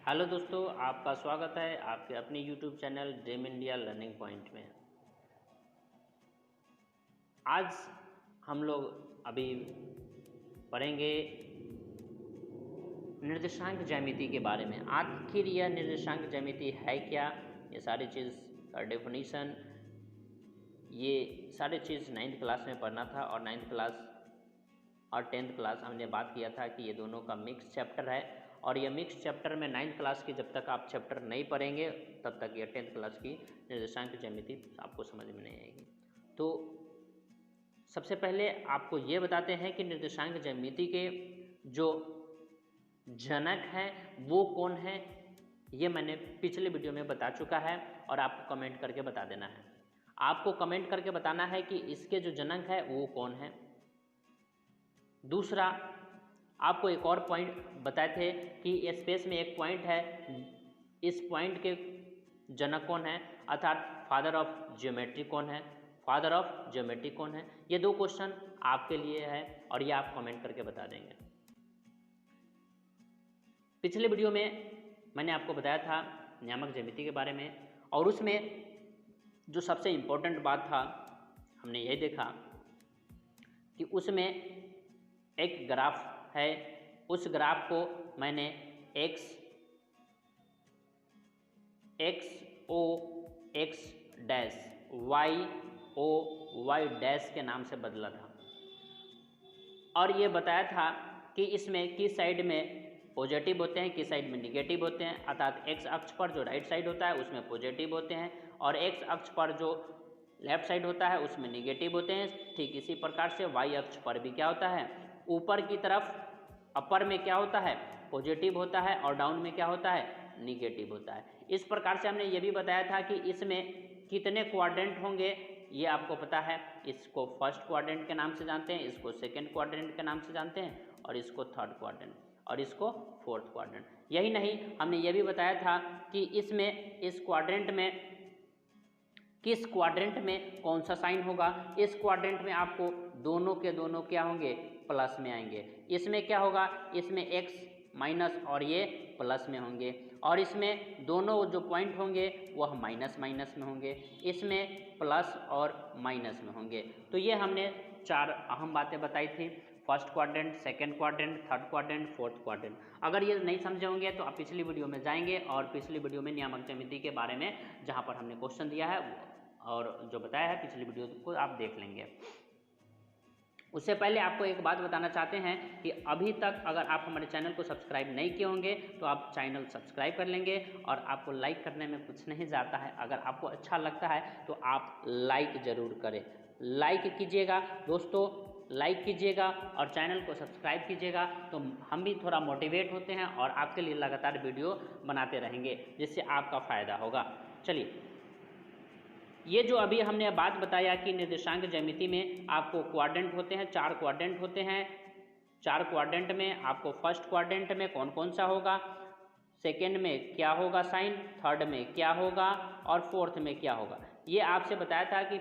Hello दोस्तों, आपका स्वागत है आपके अपने YouTube channel dream India learning point में। आज हम लोग अभी पढ़ेंगे निर्देशांक ज्यामिति के बारे में। आखिर यह निर्देशांक ज्यामिति है क्या, ये सारी चीज़ का डेफिनीशन, ये सारी चीज़ 9th क्लास में पढ़ना था। और 9th क्लास और 10th क्लास हमने बात किया था कि ये दोनों का मिक्स चैप्टर है। और ये मिक्स चैप्टर में 9th क्लास की जब तक आप चैप्टर नहीं पढ़ेंगे तब तक ये 10th क्लास की निर्देशांक ज्यामिति आपको समझ में नहीं आएगी। तो सबसे पहले आपको ये बताते हैं कि निर्देशांक ज्यामिति के जो जनक हैं वो कौन है। ये मैंने पिछले वीडियो में बता चुका है और आपको कमेंट करके बता देना है। आपको कमेंट करके बताना है कि इसके जो जनक है वो कौन है। दूसरा, आपको एक और पॉइंट बताए थे कि स्पेस में एक पॉइंट है, इस पॉइंट के जनक कौन है, अर्थात फादर ऑफ ज्योमेट्री कौन है, फादर ऑफ ज्योमेट्री कौन है। ये दो क्वेश्चन आपके लिए है और ये आप कमेंट करके बता देंगे। पिछले वीडियो में मैंने आपको बताया था नियामक ज्यामिति के बारे में, और उसमें जो सबसे इम्पोर्टेंट बात था हमने यही देखा कि उसमें एक ग्राफ है। उस ग्राफ को मैंने X O X dash Y O Y dash के नाम से बदला था और ये बताया था कि इसमें किस साइड में पॉजिटिव होते हैं, किस साइड में निगेटिव होते हैं। अर्थात एक्स अक्ष पर जो राइट साइड होता है उसमें पॉजिटिव होते हैं और एक्स अक्ष पर जो लेफ्ट साइड होता है उसमें निगेटिव होते हैं। ठीक इसी प्रकार से वाई अक्ष पर भी क्या होता है, ऊपर की तरफ अपर में क्या होता है, पॉजिटिव होता है और डाउन में क्या होता है, निगेटिव होता है। इस प्रकार से हमने ये भी बताया था कि इसमें कितने क्वाड्रेंट होंगे ये आपको पता है। इसको फर्स्ट क्वाड्रेंट के नाम से जानते हैं, इसको सेकंड क्वाड्रेंट के नाम से जानते हैं और इसको थर्ड क्वाड्रेंट और इसको फोर्थ क्वाड्रेंट। यही नहीं, हमने ये भी बताया था कि इसमें इस क्वाड्रेंट में किस क्वाड्रेंट में कौन सा साइन होगा। इस क्वाड्रेंट में आपको दोनों के दोनों क्या होंगे, प्लस में आएंगे। इसमें क्या होगा, इसमें एक्स माइनस और ये प्लस में होंगे और इसमें दोनों जो पॉइंट होंगे वह माइनस माइनस में होंगे, इसमें प्लस और माइनस में होंगे। तो ये हमने चार अहम बातें बताई थी, first quadrant, second quadrant, third quadrant, fourth quadrant. अगर ये नहीं समझे होंगे तो आप पिछली वीडियो में जाएंगे और पिछली वीडियो में नियामक ज्यामिति के बारे में जहाँ पर हमने क्वेश्चन दिया है और जो बताया है पिछली वीडियो को आप देख लेंगे। उससे पहले आपको एक बात बताना चाहते हैं कि अभी तक अगर आप हमारे चैनल को सब्सक्राइब नहीं किए होंगे तो आप चैनल सब्सक्राइब कर लेंगे और आपको लाइक करने में कुछ नहीं जाता है। अगर आपको अच्छा लगता है तो आप लाइक ज़रूर करें, लाइक कीजिएगा दोस्तों, लाइक कीजिएगा और चैनल को सब्सक्राइब कीजिएगा तो हम भी थोड़ा मोटिवेट होते हैं और आपके लिए लगातार वीडियो बनाते रहेंगे जिससे आपका फ़ायदा होगा। चलिए, ये जो अभी हमने बात बताया कि निर्देशांक ज्यामिति में आपको क्वाड्रेंट होते हैं, 4 क्वाड्रेंट होते हैं। 4 क्वाड्रेंट में आपको फर्स्ट क्वाड्रेंट में कौन कौन सा होगा, सेकेंड में क्या होगा साइन, थर्ड में क्या होगा और फोर्थ में क्या होगा। ये आपसे बताया था कि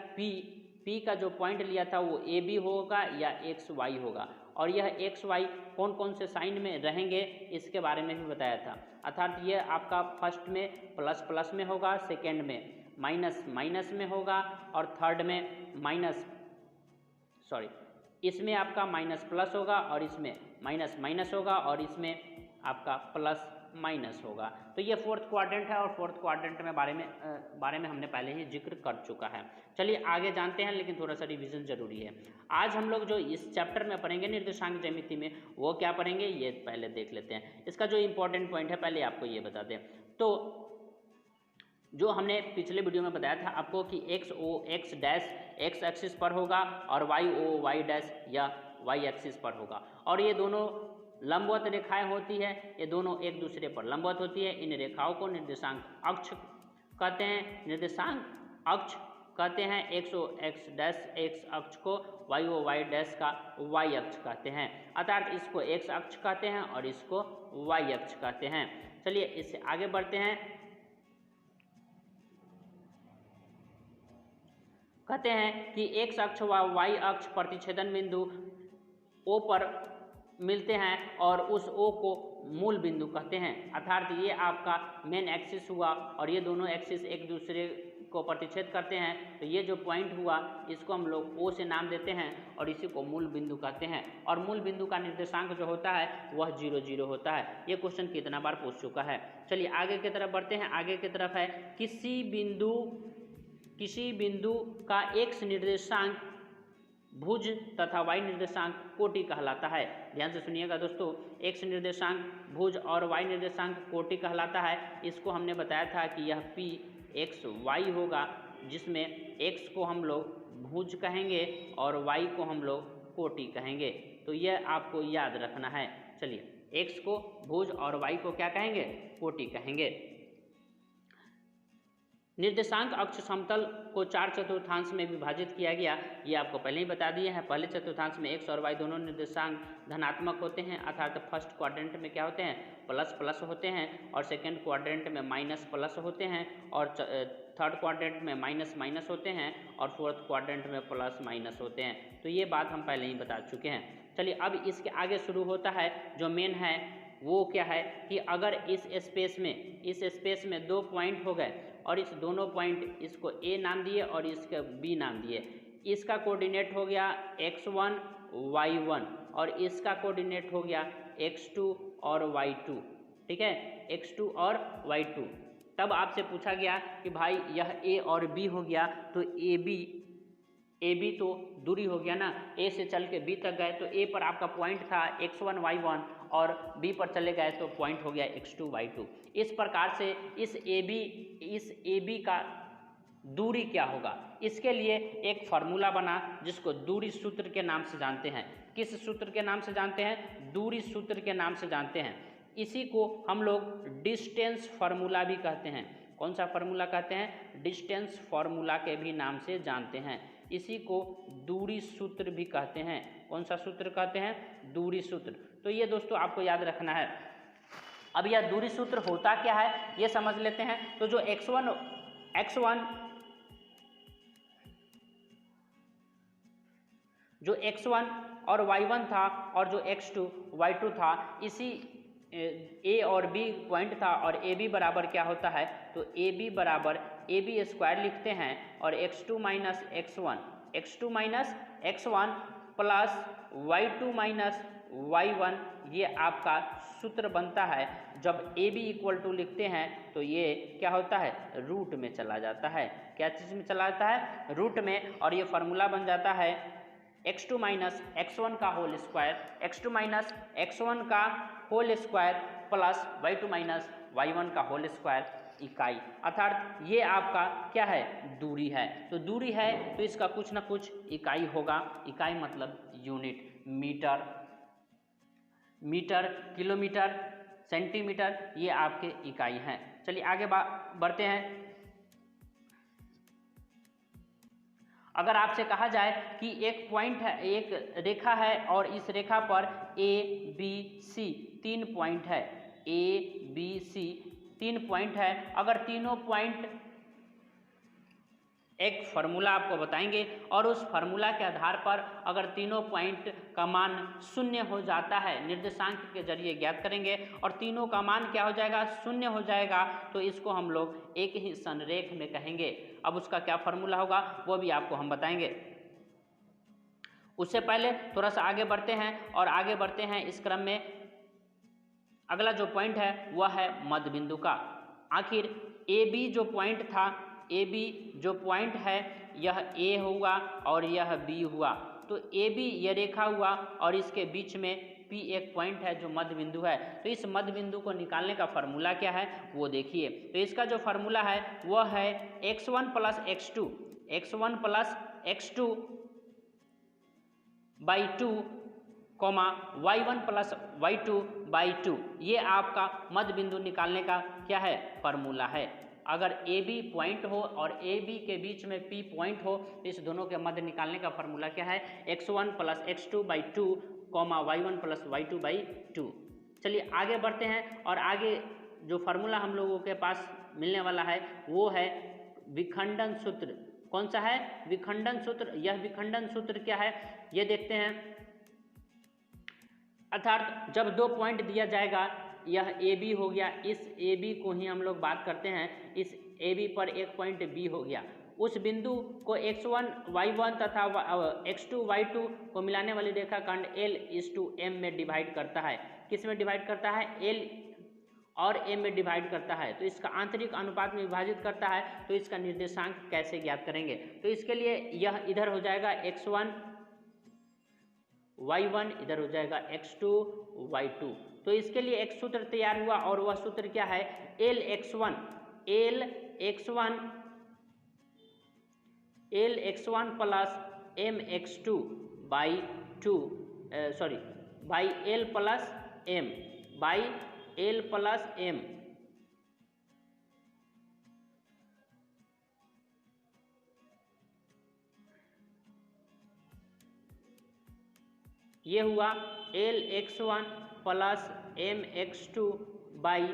पी का जो पॉइंट लिया था वो ए बी होगा या एक्स वाई होगा और यह एक्स वाई कौन कौन से साइन में रहेंगे इसके बारे में भी बताया था। अर्थात ये आपका फर्स्ट में प्लस प्लस में होगा, सेकेंड में माइनस माइनस में होगा और थर्ड में इसमें आपका माइनस प्लस होगा और इसमें माइनस माइनस होगा और इसमें आपका प्लस माइनस होगा। तो ये फोर्थ क्वाड्रेंट है और फोर्थ क्वाड्रेंट में बारे में हमने पहले ही जिक्र कर चुका है। चलिए आगे जानते हैं, लेकिन थोड़ा सा रिवीजन जरूरी है। आज हम लोग जो इस चैप्टर में पढ़ेंगे निर्देशांक ज्यामिति में वो क्या पढ़ेंगे ये पहले देख लेते हैं। इसका जो इंपॉर्टेंट पॉइंट है पहले आपको ये बता दें। तो जो हमने पिछले वीडियो में बताया था आपको कि x O X dash x axis पर होगा और वाई ओ वाई डैश या वाई एक्सिस पर होगा और ये दोनों लंबवत रेखाएं होती है, ये दोनों एक दूसरे पर लंबवत होती है। इन रेखाओं को निर्देशांक अक्ष कहते हैं। निर्देशांक अक्ष कहते हैं x O X dash x अक्ष को, वाई ओ वाई डैश का वाई अक्ष कहते हैं। अर्थात इसको एक्स अक्ष कहते हैं और इसको वाई अक्ष कहते हैं। चलिए इससे आगे बढ़ते हैं। कहते हैं कि एक्स अक्ष व वाई अक्ष प्रतिच्छेदन बिंदु ओ पर मिलते हैं और उस O को मूल बिंदु कहते हैं। अर्थात ये आपका मेन एक्सिस हुआ और ये दोनों एक्सिस एक दूसरे को प्रतिच्छेद करते हैं, तो ये जो पॉइंट हुआ इसको हम लोग O से नाम देते हैं और इसी को मूल बिंदु कहते हैं। और मूल बिंदु का निर्देशांक जो होता है वह 0 0 होता है। ये क्वेश्चन कितना बार पूछ चुका है। चलिए आगे की तरफ बढ़ते हैं। आगे की तरफ है किसी बिंदु का x निर्देशांक भुज तथा y निर्देशांक कोटि कहलाता है। ध्यान से सुनिएगा दोस्तों, x निर्देशांक भुज और y निर्देशांक कोटि कहलाता है। इसको हमने बताया था कि यह p x y होगा, जिसमें x को हम लोग भुज कहेंगे और y को हम लोग कोटि कहेंगे। तो यह आपको याद रखना है। चलिए x को भुज और y को क्या कहेंगे? कोटि कहेंगे। निर्देशांक अक्ष समतल को 4 चतुर्थांश में विभाजित किया गया, ये आपको पहले ही बता दिए हैं। पहले चतुर्थांश में x और y दोनों निर्देशांक धनात्मक होते हैं, अर्थात फर्स्ट क्वाड्रेंट में क्या होते हैं? प्लस प्लस होते हैं, और सेकेंड क्वाड्रेंट में माइनस प्लस होते हैं, और थर्ड क्वाड्रेंट में माइनस माइनस होते हैं, और फोर्थ क्वाड्रेंट में प्लस माइनस होते हैं। तो ये बात हम पहले ही बता चुके हैं। चलिए अब इसके आगे शुरू होता है जो मेन है, वो क्या है कि अगर इस स्पेस में 2 पॉइंट हो गए और इस दोनों पॉइंट, इसको A नाम दिए और इसका B नाम दिए, इसका कोऑर्डिनेट हो गया x1 y1 और इसका कोऑर्डिनेट हो गया x2 और y2। ठीक है, x2 और y2। तब आपसे पूछा गया कि भाई यह A और B हो गया, तो AB तो दूरी हो गया ना, A से चल के B तक गए तो A पर आपका पॉइंट था x1 y1 और B पर चले गए तो पॉइंट हो गया x2 y2। इस प्रकार से इस AB का दूरी क्या होगा, इसके लिए एक फार्मूला बना जिसको दूरी सूत्र के नाम से जानते हैं। किस सूत्र के नाम से जानते हैं? दूरी सूत्र के नाम से जानते हैं। इसी को हम लोग डिस्टेंस फार्मूला भी कहते हैं। कौन सा फार्मूला कहते हैं? डिस्टेंस फार्मूला के भी नाम से जानते हैं। इसी को दूरी सूत्र भी कहते हैं। कौन सा सूत्र कहते हैं? दूरी सूत्र। तो ये दोस्तों आपको याद रखना है। अब यह दूरी सूत्र होता क्या है ये समझ लेते हैं। तो जो x1 और y1 था और जो x2 y2 था, इसी A और B पॉइंट था और AB बराबर क्या होता है? तो AB बराबर AB स्क्वायर लिखते हैं और x2 minus x1 plus y2 minus y1, ये आपका सूत्र बनता है। जब AB इक्वल टू लिखते हैं तो ये क्या होता है? रूट में चला जाता है। क्या चीज़ में चला जाता है? रूट में। और ये फार्मूला बन जाता है x2 माइनस x1 का whole square, x2 minus x1 का whole square plus y2 minus y1 का होल स्क्वायर इकाई। अर्थात ये आपका क्या है? दूरी है। तो दूरी है तो इसका कुछ ना कुछ इकाई होगा। इकाई मतलब यूनिट, मीटर, किलोमीटर, सेंटीमीटर, ये आपके इकाई हैं। चलिए आगे बढ़ते हैं। अगर आपसे कहा जाए कि एक पॉइंट है, एक रेखा है और इस रेखा पर ABC 3 पॉइंट है, ABC 3 पॉइंट है। अगर तीनों पॉइंट, एक फार्मूला आपको बताएंगे और उस फार्मूला के आधार पर अगर तीनों पॉइंट का मान 0 हो जाता है, निर्देशांक के जरिए ज्ञात करेंगे और तीनों का मान क्या हो जाएगा? 0 हो जाएगा, तो इसको हम लोग एक ही संरेख में कहेंगे। अब उसका क्या फार्मूला होगा वो भी आपको हम बताएंगे। उससे पहले थोड़ा सा आगे बढ़ते हैं और आगे बढ़ते हैं इस क्रम में। अगला जो पॉइंट है वह है मध्य बिंदु का। आखिर AB जो पॉइंट था, AB जो पॉइंट है यह A हुआ और यह B हुआ, तो AB ये रेखा हुआ और इसके बीच में P एक पॉइंट है जो मध्य बिंदु है। तो इस मध्य बिंदु को निकालने का फार्मूला क्या है वो देखिए। तो इसका जो फार्मूला है वह है x1 plus x2 by 2 comma y1 plus y2 by 2, ये आपका मध्य बिंदु निकालने का क्या है? फार्मूला है। अगर AB पॉइंट हो और AB के बीच में P पॉइंट हो तो इस दोनों के मध्य निकालने का फार्मूला क्या है? x1 plus x2 by 2 comma y1 plus y2 by 2। चलिए आगे बढ़ते हैं और आगे जो फार्मूला हम लोगों के पास मिलने वाला है वो है विखंडन सूत्र। कौन सा है? विखंडन सूत्र। यह विखंडन सूत्र क्या है ये देखते हैं। अर्थात जब 2 पॉइंट दिया जाएगा, यह ए बी हो गया, इस ए बी को ही हम लोग बात करते हैं, इस ए बी पर एक पॉइंट बी हो गया, उस बिंदु को x1 y1 तथा x2 y2 को मिलाने वाली रेखाखंड L/M में डिवाइड करता है। किस में डिवाइड करता है? L और M में डिवाइड करता है, तो इसका आंतरिक अनुपात में विभाजित करता है। तो इसका निर्देशांक कैसे ज्ञात करेंगे? तो इसके लिए यह इधर हो जाएगा x1 y1, इधर हो जाएगा x2 y2। तो इसके लिए एक सूत्र तैयार हुआ और वह सूत्र क्या है? Lx1 plus mx2 by L plus M ये हुआ Lx1 plus mx2 by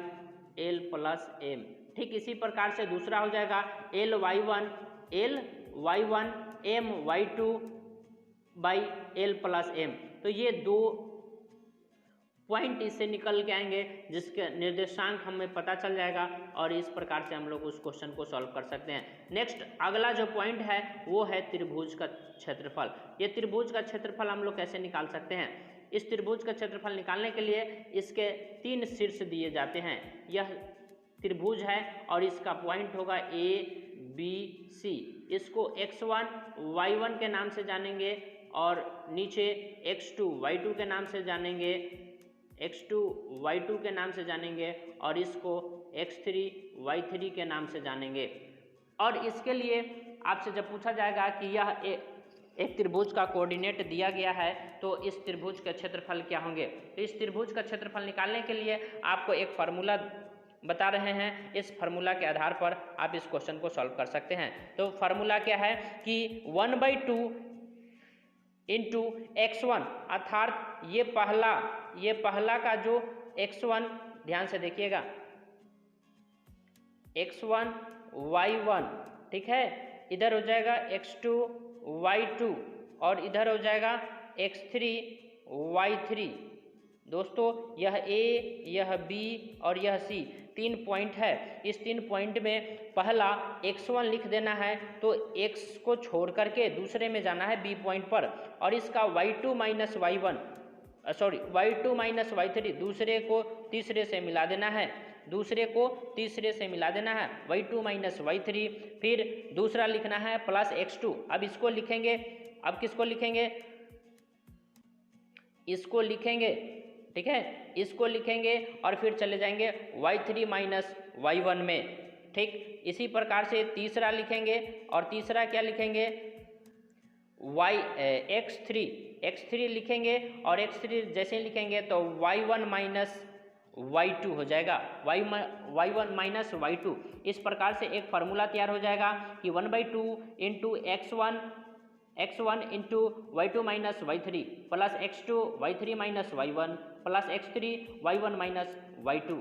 L plus M। ठीक इसी प्रकार से दूसरा हो जाएगा Ly1 my2 by L plus M। तो ये 2 पॉइंट इससे निकल के आएंगे जिसके निर्देशांक हमें पता चल जाएगा और इस प्रकार से हम लोग उस क्वेश्चन को सॉल्व कर सकते हैं। नेक्स्ट अगला जो पॉइंट है वो है त्रिभुज का क्षेत्रफल। ये त्रिभुज का क्षेत्रफल हम लोग कैसे निकाल सकते हैं? इस त्रिभुज का क्षेत्रफल निकालने के लिए इसके 3 शीर्ष दिए जाते हैं। यह त्रिभुज है और इसका पॉइंट होगा A B C। इसको x1 y1 के नाम से जानेंगे और नीचे x2 y2 के नाम से जानेंगे, x2 y2 के नाम से जानेंगे और इसको x3 y3 के नाम से जानेंगे। और इसके लिए आपसे जब पूछा जाएगा कि यह एक त्रिभुज का कोऑर्डिनेट दिया गया है तो इस त्रिभुज के क्षेत्रफल क्या होंगे? तो इस त्रिभुज का क्षेत्रफल निकालने के लिए आपको एक फार्मूला बता रहे हैं। इस फार्मूला के आधार पर आप इस क्वेश्चन को सॉल्व कर सकते हैं। तो फार्मूला क्या है कि 1/2 इंटू x1, अर्थात ये पहला का जो x1, ध्यान से देखिएगा, x1 y1, ठीक है, इधर हो जाएगा x2 y2 और इधर हो जाएगा x3 y3। दोस्तों यह A, यह B और यह C 3 पॉइंट है। इस 3 पॉइंट में पहला x1 लिख देना है तो x को छोड़ करके दूसरे में जाना है B पॉइंट पर और इसका y2 माइनस y3 दूसरे को तीसरे से मिला देना है, y2 माइनस y3। फिर दूसरा लिखना है प्लस x2। अब इसको लिखेंगे, अब किसको लिखेंगे? इसको लिखेंगे, ठीक है, इसको लिखेंगे और फिर चले जाएंगे y3 माइनस y1 में। ठीक इसी प्रकार से तीसरा लिखेंगे और तीसरा क्या लिखेंगे? x3 लिखेंगे और x3 जैसे लिखेंगे तो y1 माइनस y2 हो जाएगा, y1 माइनस y2। इस प्रकार से एक फार्मूला तैयार हो जाएगा कि 1/2 into x1 into y2 minus y3 plus x2 y3 minus y1 plus x3 y1 minus y2।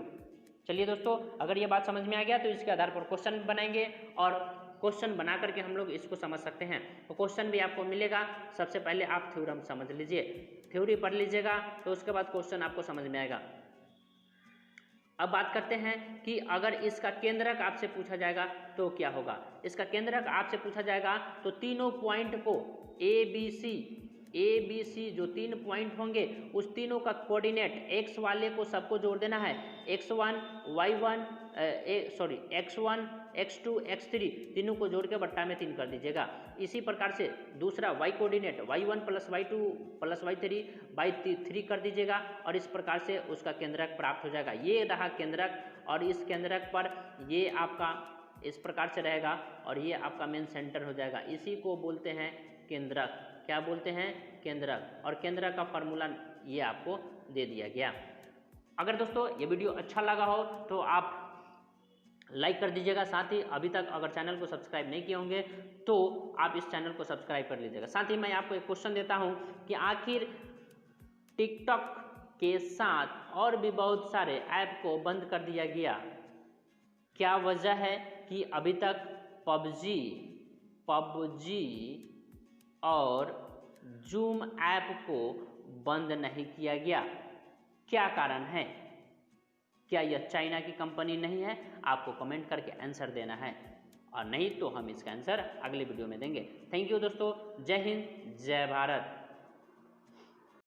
चलिए दोस्तों, अगर ये बात समझ में आ गया तो इसके आधार पर क्वेश्चन बनाएंगे और क्वेश्चन बना करके हम लोग इसको समझ सकते हैं। तो क्वेश्चन भी आपको मिलेगा, सबसे पहले आप थ्योरम समझ लीजिए, थ्योरी पढ़ लीजिएगा तो उसके बाद क्वेश्चन आपको समझ में आएगा। अब बात करते हैं कि अगर इसका केंद्रक आपसे पूछा जाएगा तो क्या होगा। इसका केंद्रक आपसे पूछा जाएगा तो तीनों पॉइंट को ए बी सी जो 3 पॉइंट होंगे उस तीनों का कोऑर्डिनेट x वाले को सबको जोड़ देना है, x1 x2 x3 तीनों को जोड़ के बट्टा में 3 कर दीजिएगा। इसी प्रकार से दूसरा y coordinate y1 plus y2 plus y3 by 3 कर दीजिएगा और इस प्रकार से उसका केंद्रक प्राप्त हो जाएगा। ये रहा केंद्रक और इस केंद्रक पर ये आपका इस प्रकार से रहेगा और ये आपका मेन सेंटर हो जाएगा। इसी को बोलते हैं केंद्रक। क्या बोलते हैं? केंद्रक। और केंद्रक का फॉर्मूला ये आपको दे दिया गया। अगर दोस्तों ये वीडियो अच्छा लगा हो तो आप लाइक कर दीजिएगा, साथ ही अभी तक अगर चैनल को सब्सक्राइब नहीं किए होंगे तो आप इस चैनल को सब्सक्राइब कर लीजिएगा। साथ ही मैं आपको एक क्वेश्चन देता हूं कि आखिर टिकटॉक के साथ और भी बहुत सारे ऐप को बंद कर दिया गया, क्या वजह है कि अभी तक पबजी और जूम ऐप को बंद नहीं किया गया? क्या कारण है? क्या यह चाइना की कंपनी नहीं है? आपको कमेंट करके आंसर देना है, और नहीं तो हम इसका आंसर अगले वीडियो में देंगे। थैंक यू दोस्तों, जय हिंद, जय भारत।